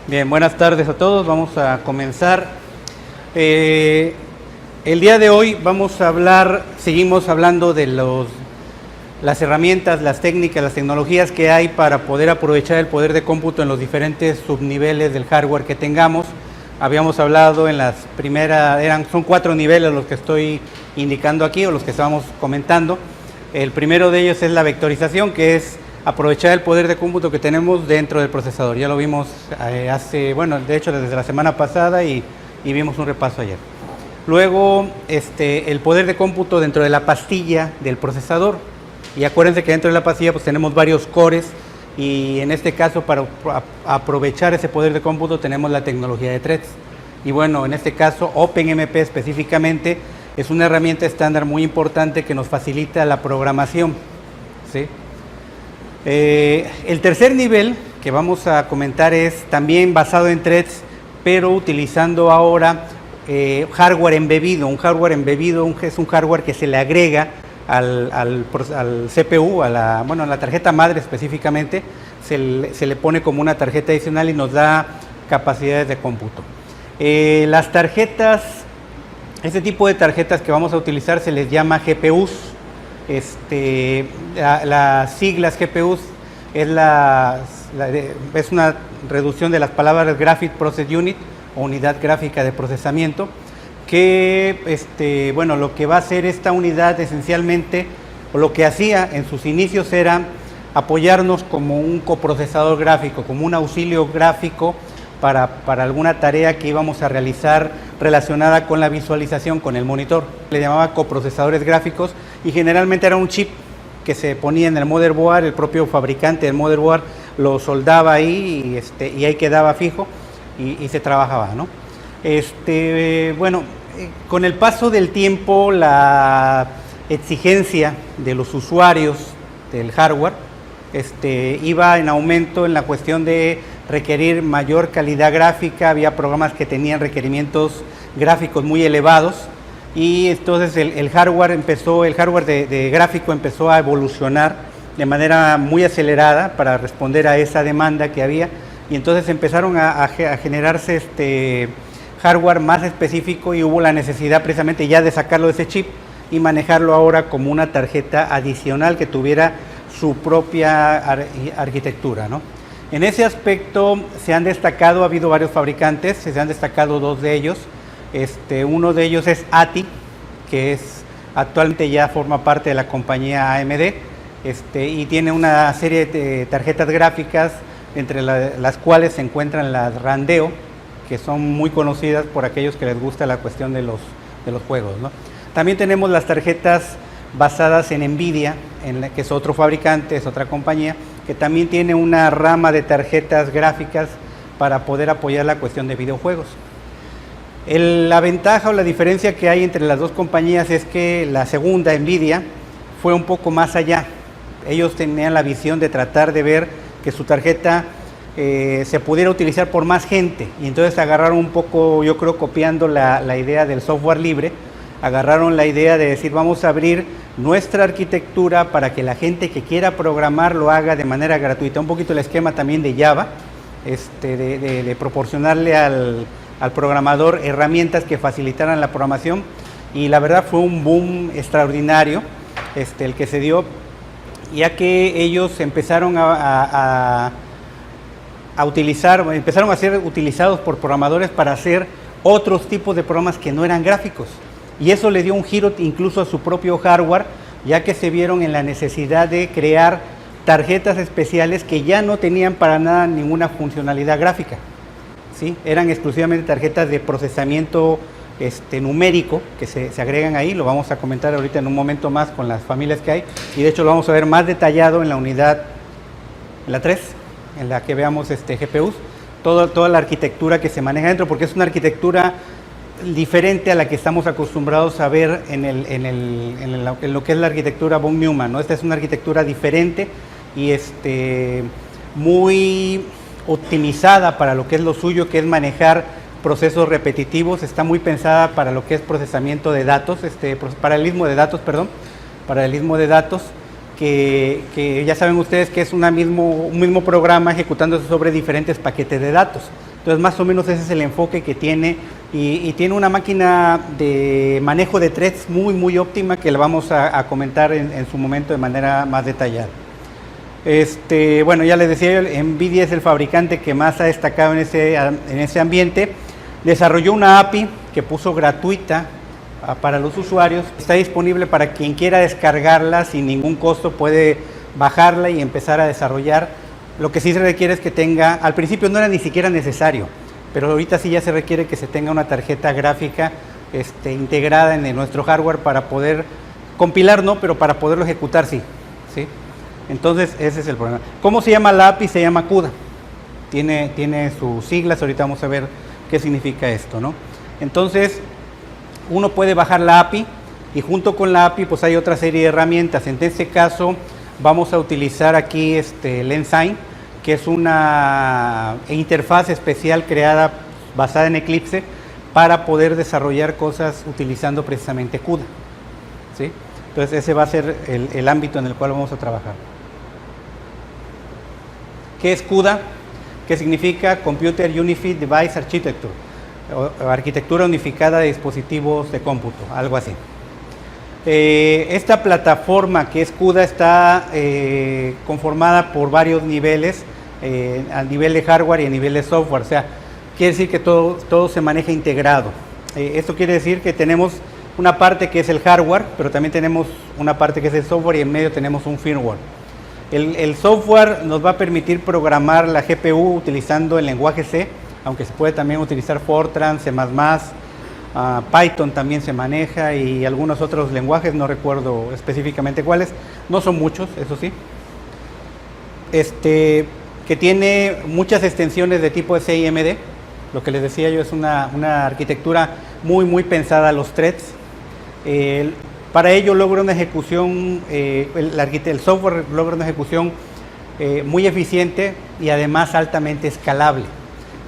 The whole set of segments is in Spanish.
Bien, buenas tardes a todos. Vamos a comenzar. El día de hoy vamos a seguimos hablando de las herramientas, las técnicas, las tecnologías que hay para poder aprovechar el poder de cómputo en los diferentes subniveles del hardware que tengamos. Habíamos hablado en las primeras, son 4 niveles los que estoy indicando aquí o los que estábamos comentando. El primero de ellos es la vectorización, que es aprovechar el poder de cómputo que tenemos dentro del procesador. Ya lo vimos de hecho desde la semana pasada y vimos un repaso ayer. Luego, el poder de cómputo dentro de la pastilla del procesador. Y acuérdense que dentro de la pastilla pues tenemos varios cores y en este caso para aprovechar ese poder de cómputo tenemos la tecnología de threads. Y bueno, en este caso OpenMP específicamente es una herramienta estándar muy importante que nos facilita la programación, ¿sí? El tercer nivel que vamos a comentar es también basado en threads, pero utilizando ahora hardware embebido. Un hardware embebido es un hardware que se le agrega al CPU, a la tarjeta madre específicamente, se le pone como una tarjeta adicional y nos da capacidades de cómputo. Las tarjetas, este tipo de tarjetas que vamos a utilizar se les llama GPUs. Las siglas GPUs es una reducción de las palabras Graphic Process Unit o unidad gráfica de procesamiento, que lo que va a hacer esta unidad esencialmente, o lo que hacía en sus inicios era apoyarnos como un coprocesador gráfico, como un auxilio gráfico para alguna tarea que íbamos a realizar relacionada con la visualización con el monitor. Le llamaba coprocesadores gráficos y generalmente era un chip que se ponía en el motherboard, el propio fabricante del motherboard lo soldaba ahí y ahí quedaba fijo y se trabajaba, ¿no? Con el paso del tiempo, la exigencia de los usuarios del hardware iba en aumento en la cuestión de requerir mayor calidad gráfica. Había programas que tenían requerimientos gráficos muy elevados y entonces el hardware de gráfico empezó a evolucionar de manera muy acelerada para responder a esa demanda que había, y entonces empezaron a generarse hardware más específico y hubo la necesidad precisamente ya de sacarlo de ese chip y manejarlo ahora como una tarjeta adicional que tuviera su propia arquitectura, ¿no? En ese aspecto se han destacado, ha habido varios fabricantes, se han destacado 2 de ellos. Uno de ellos es ATI, que actualmente ya forma parte de la compañía AMD, y tiene una serie de tarjetas gráficas, entre las cuales se encuentran las Randeo, que son muy conocidas por aquellos que les gusta la cuestión de los juegos, ¿no? También tenemos las tarjetas basadas en NVIDIA, que es otro fabricante, es otra compañía, que también tiene una rama de tarjetas gráficas para poder apoyar la cuestión de videojuegos. La ventaja o la diferencia que hay entre las 2 compañías es que la segunda, NVIDIA, fue un poco más allá. Ellos tenían la visión de tratar de ver que su tarjeta se pudiera utilizar por más gente, y entonces agarraron un poco, yo creo, copiando la idea del software libre, agarraron la idea de decir vamos a abrir nuestra arquitectura para que la gente que quiera programar lo haga de manera gratuita. Un poquito el esquema también de Java, de proporcionarle al programador herramientas que facilitaran la programación, y la verdad fue un boom extraordinario el que se dio, ya que ellos empezaron a ser utilizados por programadores para hacer otros tipos de programas que no eran gráficos, y eso le dio un giro incluso a su propio hardware, ya que se vieron en la necesidad de crear tarjetas especiales que ya no tenían para nada ninguna funcionalidad gráfica, ¿sí? Eran exclusivamente tarjetas de procesamiento numérico que se agregan ahí. Lo vamos a comentar ahorita en un momento más con las familias que hay, y de hecho lo vamos a ver más detallado en la unidad, la 3, en la que veamos GPUs, toda la arquitectura que se maneja dentro, porque es una arquitectura diferente a la que estamos acostumbrados a ver en lo que es la arquitectura von Neumann, ¿no? Esta es una arquitectura diferente y muy optimizada para lo que es lo suyo, que es manejar procesos repetitivos. Está muy pensada para lo que es procesamiento de datos, paralelismo de datos, que ya saben ustedes que es un mismo programa ejecutándose sobre diferentes paquetes de datos. Entonces más o menos ese es el enfoque que tiene y tiene una máquina de manejo de threads muy óptima que la vamos a comentar en su momento de manera más detallada. Bueno, ya les decía, NVIDIA es el fabricante que más ha destacado en ese ambiente. Desarrolló una API que puso gratuita para los usuarios. Está disponible para quien quiera descargarla sin ningún costo, puede bajarla y empezar a desarrollar. Lo que sí se requiere es que tenga, al principio no era ni siquiera necesario, pero ahorita sí ya se requiere que se tenga una tarjeta gráfica integrada en nuestro hardware para poder compilar, no, pero para poderlo ejecutar sí. Entonces ese es el problema. ¿Cómo se llama la API? Se llama CUDA. Tiene sus siglas, ahorita vamos a ver qué significa esto, ¿no? Entonces uno puede bajar la API y junto con la API pues hay otra serie de herramientas. En este caso vamos a utilizar aquí el Ensign, que es una interfaz especial creada basada en Eclipse para poder desarrollar cosas utilizando precisamente CUDA, ¿sí? Entonces ese va a ser el ámbito en el cual vamos a trabajar. ¿Qué es CUDA? ¿Qué significa? Computer Unified Device Architecture, o arquitectura unificada de dispositivos de cómputo, algo así. Esta plataforma que es CUDA está conformada por varios niveles, a nivel de hardware y a nivel de software, o sea, quiere decir que todo se maneja integrado. Esto quiere decir que tenemos una parte que es el hardware, pero también tenemos una parte que es el software y en medio tenemos un firmware. El software nos va a permitir programar la GPU utilizando el lenguaje C, aunque se puede también utilizar Fortran, C++, Python también se maneja y algunos otros lenguajes, no recuerdo específicamente cuáles, no son muchos, eso sí. Que tiene muchas extensiones de tipo SIMD, lo que les decía yo es una arquitectura muy pensada a los threads. Para ello logra una ejecución, el software logra una ejecución muy eficiente y además altamente escalable.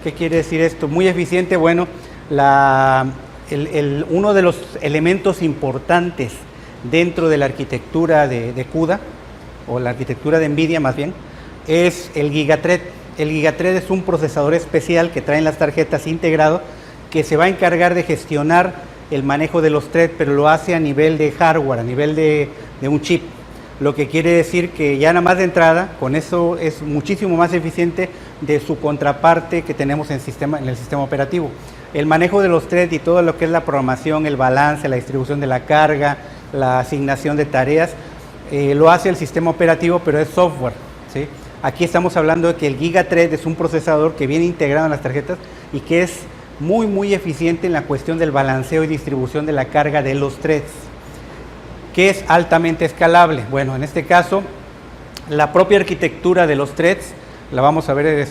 ¿Qué quiere decir esto? Muy eficiente, bueno, uno de los elementos importantes dentro de la arquitectura de CUDA, o la arquitectura de NVIDIA más bien, es el GigaThread. El GigaThread es un procesador especial que traen las tarjetas integrado que se va a encargar de gestionar el manejo de los threads, pero lo hace a nivel de hardware, a nivel de un chip. Lo que quiere decir que ya nada más de entrada, con eso es muchísimo más eficiente de su contraparte que tenemos en el sistema operativo. El manejo de los threads y todo lo que es la programación, el balance, la distribución de la carga, la asignación de tareas, lo hace el sistema operativo, pero es software, ¿sí? Aquí estamos hablando de que el GigaThread es un procesador que viene integrado en las tarjetas y que es muy eficiente en la cuestión del balanceo y distribución de la carga de los threads, que es altamente escalable. Bueno, en este caso, la propia arquitectura de los threads, la vamos a ver,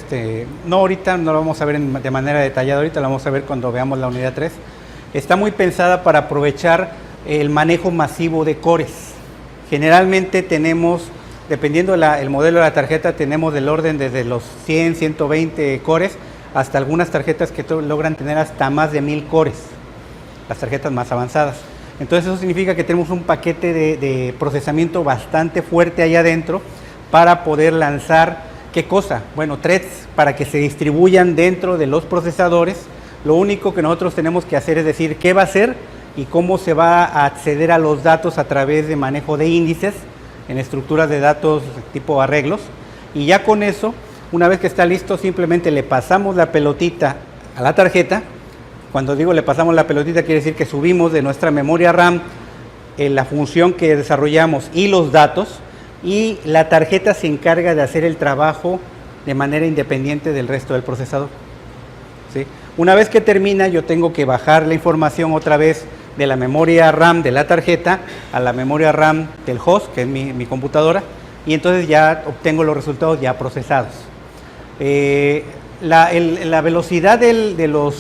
no ahorita, no la vamos a ver de manera detallada ahorita, la vamos a ver cuando veamos la unidad 3. Está muy pensada para aprovechar el manejo masivo de cores. Generalmente tenemos, dependiendo el modelo de la tarjeta, tenemos del orden desde los 100, 120 cores, hasta algunas tarjetas que logran tener hasta más de 1000 cores, las tarjetas más avanzadas. Entonces eso significa que tenemos un paquete de procesamiento bastante fuerte allá adentro para poder lanzar, ¿qué cosa? Bueno, threads para que se distribuyan dentro de los procesadores. Lo único que nosotros tenemos que hacer es decir qué va a hacer y cómo se va a acceder a los datos a través de manejo de índices en estructuras de datos tipo arreglos, y ya con eso, una vez que está listo, simplemente le pasamos la pelotita a la tarjeta. Cuando digo le pasamos la pelotita, quiere decir que subimos de nuestra memoria RAM la función que desarrollamos y los datos, y la tarjeta se encarga de hacer el trabajo de manera independiente del resto del procesador, ¿sí? Una vez que termina, yo tengo que bajar la información otra vez de la memoria RAM de la tarjeta a la memoria RAM del host, que es mi computadora, y entonces ya obtengo los resultados ya procesados. La velocidad de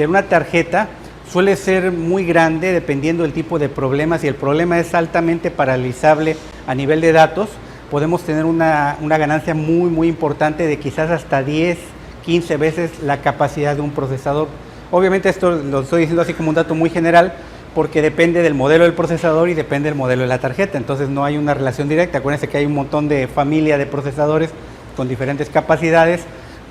una tarjeta suele ser muy grande dependiendo del tipo de problema. Si el problema es altamente paralizable a nivel de datos, podemos tener una ganancia muy importante de quizás hasta 10, 15 veces la capacidad de un procesador. Obviamente esto lo estoy diciendo así como un dato muy general, porque depende del modelo del procesador y depende del modelo de la tarjeta, entonces no hay una relación directa. Acuérdense que hay un montón de familia de procesadores con diferentes capacidades,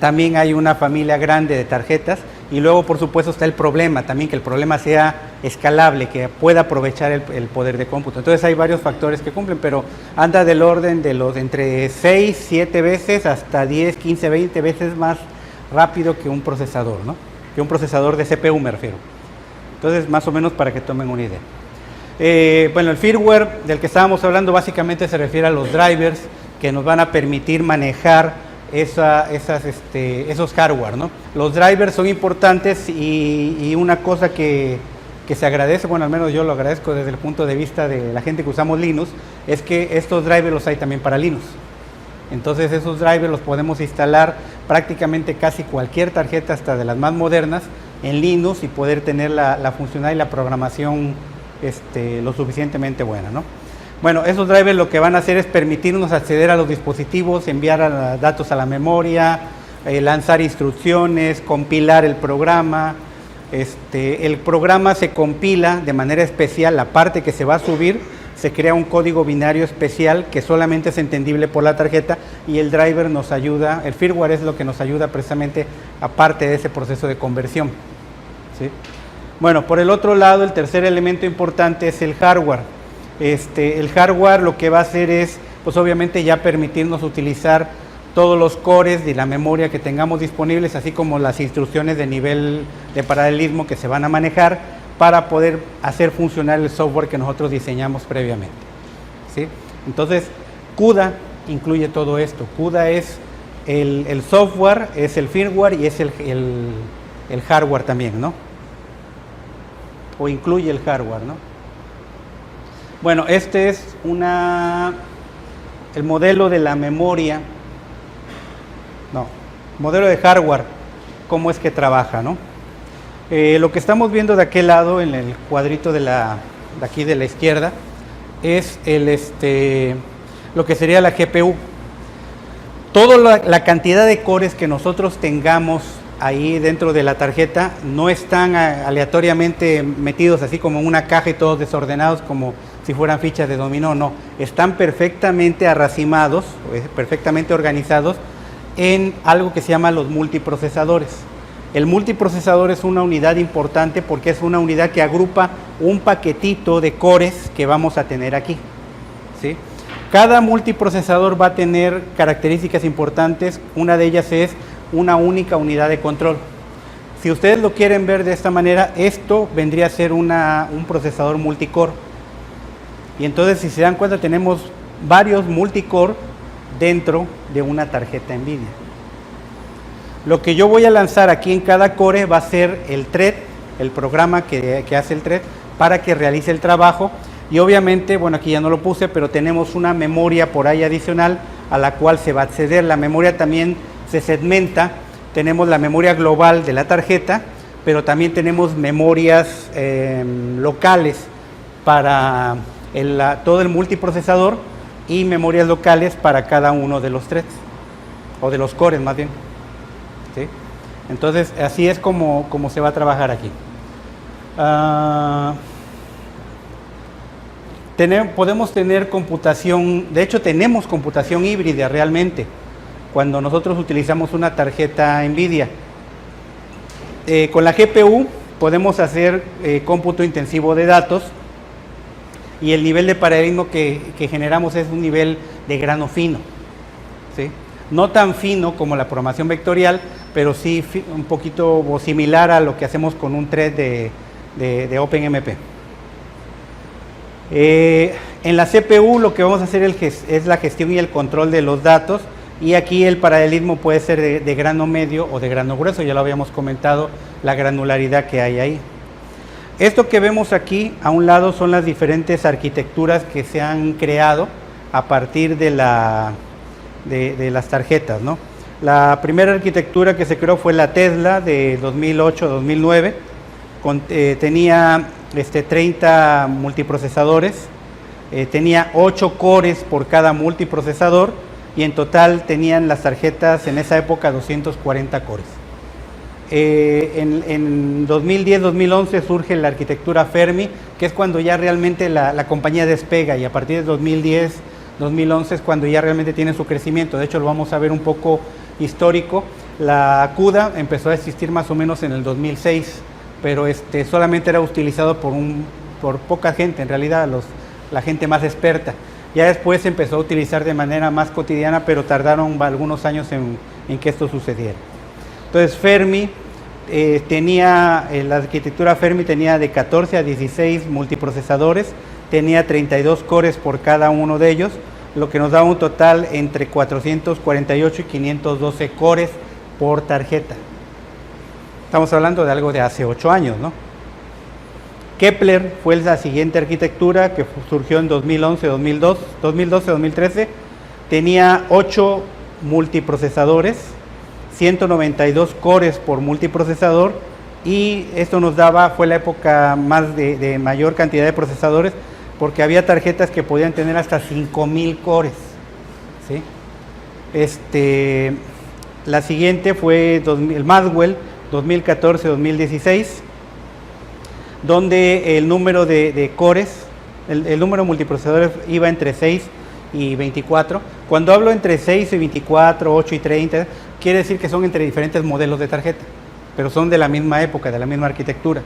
también hay una familia grande de tarjetas, y luego por supuesto está el problema también, que el problema sea escalable, que pueda aprovechar el poder de cómputo. Entonces hay varios factores que cumplen, pero anda del orden de los entre 6, 7 veces hasta 10, 15, 20 veces más rápido que un procesador, ¿no? Que un procesador de CPU me refiero. Entonces, más o menos para que tomen una idea. Bueno, el firmware del que estábamos hablando básicamente se refiere a los drivers que nos van a permitir manejar esos hardware, ¿no? Los drivers son importantes y una cosa que se agradece, bueno, al menos yo lo agradezco desde el punto de vista de la gente que usamos Linux, es que estos drivers los hay también para Linux. Entonces esos drivers los podemos instalar prácticamente casi cualquier tarjeta, hasta de las más modernas, en Linux, y poder tener la funcionalidad y la programación lo suficientemente buena, ¿no? Bueno, esos drivers lo que van a hacer es permitirnos acceder a los dispositivos, enviar datos a la memoria, lanzar instrucciones, compilar el programa. El programa se compila de manera especial, la parte que se va a subir, se crea un código binario especial que solamente es entendible por la tarjeta, y el driver nos ayuda, el firmware es lo que nos ayuda precisamente aparte de ese proceso de conversión, ¿sí? Bueno, por el otro lado, el tercer elemento importante es el hardware. El hardware lo que va a hacer es, pues obviamente ya permitirnos utilizar todos los cores de la memoria que tengamos disponibles, así como las instrucciones de nivel de paralelismo que se van a manejar para poder hacer funcionar el software que nosotros diseñamos previamente, ¿sí? Entonces, CUDA incluye todo esto. CUDA es el software, es el firmware y es el hardware también, ¿no? O incluye el hardware, ¿no? Bueno, este es el modelo de la memoria, modelo de hardware, cómo es que trabaja, ¿no? Lo que estamos viendo de aquel lado, en el cuadrito de aquí de la izquierda, es lo que sería la GPU. Toda la cantidad de cores que nosotros tengamos ahí dentro de la tarjeta no están aleatoriamente metidos así como en una caja y todos desordenados como si fueran fichas de dominó, no. Están perfectamente arracimados, perfectamente organizados en algo que se llama los multiprocesadores. El multiprocesador es una unidad importante porque es una unidad que agrupa un paquetito de cores que vamos a tener aquí, ¿sí? Cada multiprocesador va a tener características importantes. Una de ellas es una única unidad de control. Si ustedes lo quieren ver de esta manera, esto vendría a ser un procesador multicore. Y entonces, si se dan cuenta, tenemos varios multicore dentro de una tarjeta NVIDIA. Lo que yo voy a lanzar aquí en cada core va a ser el thread, el programa que hace el thread para que realice el trabajo. Y obviamente, bueno, aquí ya no lo puse, pero tenemos una memoria por ahí adicional a la cual se va a acceder. La memoria también se segmenta. Tenemos la memoria global de la tarjeta, pero también tenemos memorias locales para todo el multiprocesador y memorias locales para cada uno de los threads, o de los cores más bien, ¿sí? Entonces, así es como se va a trabajar aquí. Podemos tener computación, de hecho tenemos computación híbrida realmente, cuando nosotros utilizamos una tarjeta NVIDIA. Con la GPU podemos hacer cómputo intensivo de datos, y el nivel de paralelismo que generamos es un nivel de grano fino, ¿sí? No tan fino como la programación vectorial, pero sí un poquito similar a lo que hacemos con un thread de OpenMP. En la CPU lo que vamos a hacer es la gestión y el control de los datos, y aquí el paralelismo puede ser de grano medio o de grano grueso. Ya lo habíamos comentado, la granularidad que hay ahí. Esto que vemos aquí a un lado son las diferentes arquitecturas que se han creado a partir de las tarjetas, ¿no? La primera arquitectura que se creó fue la Tesla de 2008-2009, tenía 30 multiprocesadores, tenía 8 cores por cada multiprocesador, y en total tenían las tarjetas en esa época 240 cores. En 2010-2011 surge la arquitectura Fermi, que es cuando ya realmente la compañía despega, y a partir de 2010-2011 es cuando ya realmente tiene su crecimiento. De hecho, lo vamos a ver un poco histórico. La CUDA empezó a existir más o menos en el 2006, pero solamente era utilizado por poca gente, en realidad la gente más experta. Ya después se empezó a utilizar de manera más cotidiana, pero tardaron algunos años en que esto sucediera. Entonces Fermi la arquitectura Fermi tenía de 14 a 16 multiprocesadores, tenía 32 cores por cada uno de ellos, lo que nos da un total entre 448 y 512 cores por tarjeta. Estamos hablando de algo de hace 8 años, ¿no? Kepler fue la siguiente arquitectura que surgió en 2011, 2012, 2013. Tenía 8 multiprocesadores, 192 cores por multiprocesador, y esto fue la época más de mayor cantidad de procesadores, porque había tarjetas que podían tener hasta 5000 cores, ¿sí? La siguiente fue el Maxwell 2014-2016, donde el número de cores, el número de multiprocesadores iba entre 6 y 24. Cuando hablo entre 6 y 24, 8 y 30, quiere decir que son entre diferentes modelos de tarjeta, pero son de la misma época, de la misma arquitectura.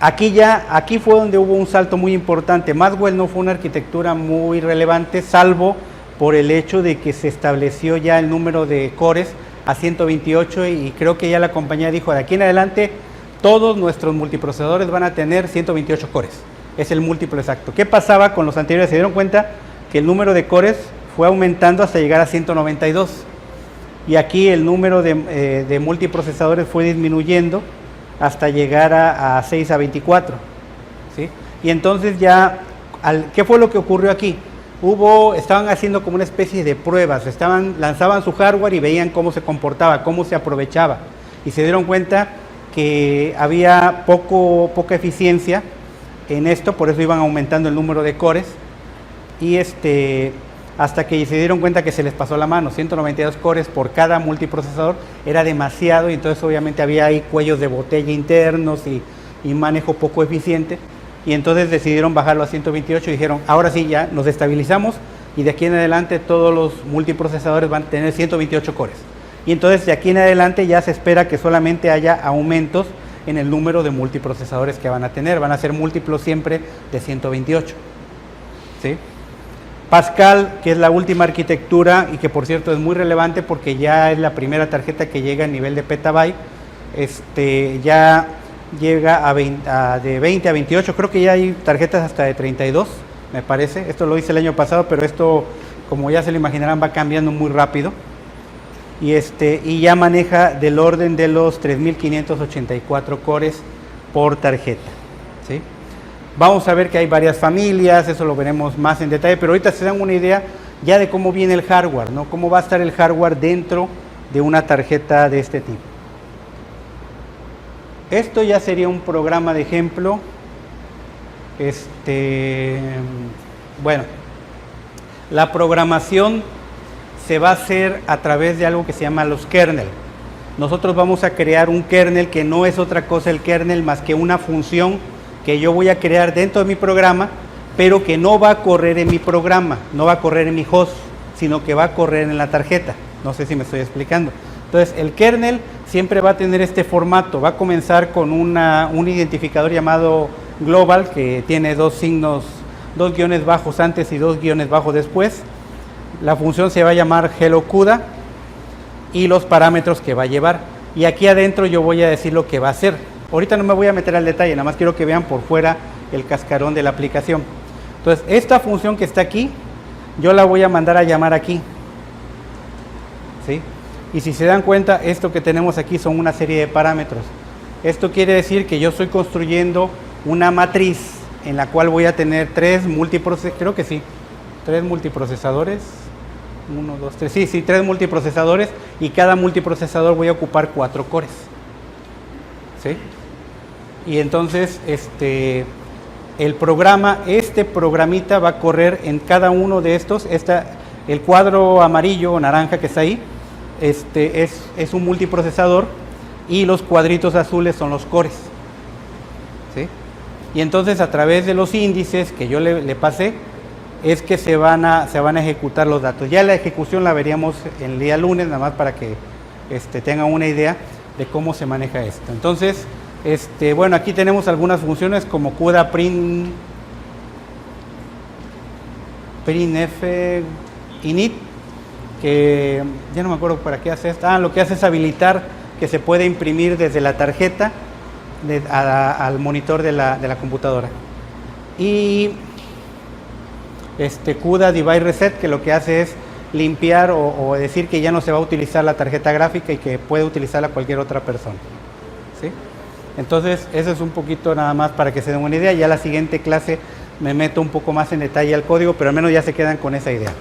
Aquí fue donde hubo un salto muy importante. Maxwell no fue una arquitectura muy relevante, salvo por el hecho de que se estableció ya el número de cores a 128, y creo que ya la compañía dijo, de aquí en adelante todos nuestros multiprocesadores van a tener 128 cores. Es el múltiplo exacto. ¿Qué pasaba con los anteriores? Se dieron cuenta que el número de cores fue aumentando hasta llegar a 192. Y aquí el número de multiprocesadores fue disminuyendo hasta llegar a 6 a 24. ¿Sí? Y entonces ya, ¿qué fue lo que ocurrió aquí? Estaban haciendo como una especie de pruebas, lanzaban su hardware y veían cómo se comportaba, cómo se aprovechaba. Y se dieron cuenta que había poca eficiencia en esto, por eso iban aumentando el número de cores, y hasta que se dieron cuenta que se les pasó la mano. 192 cores por cada multiprocesador era demasiado, y entonces obviamente había ahí cuellos de botella internos y manejo poco eficiente, y entonces decidieron bajarlo a 128 y dijeron, ahora sí ya nos estabilizamos, y de aquí en adelante todos los multiprocesadores van a tener 128 cores. Y entonces de aquí en adelante ya se espera que solamente haya aumentos en el número de multiprocesadores que van a tener, van a ser múltiplos siempre de 128. ¿Sí? Pascal, que es la última arquitectura y que por cierto es muy relevante porque ya es la primera tarjeta que llega a nivel de petabyte, ya llega de 20 a 28, creo que ya hay tarjetas hasta de 32, me parece. Esto lo hice el año pasado, pero esto, como ya se lo imaginarán, va cambiando muy rápido. Y ya maneja del orden de los 3584 cores por tarjeta. ¿Sí? Vamos a ver que hay varias familias, eso lo veremos más en detalle, pero ahorita se dan una idea ya de cómo viene el hardware, ¿no? Cómo va a estar el hardware dentro de una tarjeta de este tipo. Esto ya sería un programa de ejemplo. Bueno, la programación se va a hacer a través de algo que se llama los kernel. Nosotros vamos a crear un kernel que no es otra cosa el kernel más que una función que yo voy a crear dentro de mi programa, pero que no va a correr en mi programa, no va a correr en mi host, sino que va a correr en la tarjeta. No sé si me estoy explicando. Entonces, el kernel siempre va a tener este formato. Va a comenzar con un identificador llamado global, que tiene dos guiones bajos antes y dos guiones bajos después. La función se va a llamar hello CUDA y los parámetros que va a llevar. Y aquí adentro yo voy a decir lo que va a hacer. Ahorita no me voy a meter al detalle, nada más quiero que vean por fuera el cascarón de la aplicación. Entonces, esta función que está aquí, yo la voy a mandar a llamar aquí. ¿Sí? Y si se dan cuenta, esto que tenemos aquí son una serie de parámetros. Esto quiere decir que yo estoy construyendo una matriz en la cual voy a tener tres multiprocesadores. 1, 2, 3, sí, 3 multiprocesadores, y cada multiprocesador voy a ocupar 4 cores. ¿Sí? Y entonces el programa, programita va a correr en cada uno de estos. El cuadro amarillo o naranja que está ahí, es un multiprocesador, y los cuadritos azules son los cores. ¿Sí? Y entonces a través de los índices que yo le pasé, es que se van a ejecutar los datos. Ya la ejecución la veríamos el día lunes, nada más para que tengan una idea de cómo se maneja esto. Entonces, bueno, aquí tenemos algunas funciones como CUDA printf init, que ya no me acuerdo para qué hace esto. Lo que hace es habilitar que se puede imprimir desde la tarjeta al monitor de la computadora. Y CUDA device reset, que lo que hace es limpiar o decir que ya no se va a utilizar la tarjeta gráfica y que puede utilizarla cualquier otra persona, ¿sí? Entonces, eso es un poquito nada más para que se den una idea. Ya la siguiente clase me meto un poco más en detalle al código, pero al menos ya se quedan con esa idea.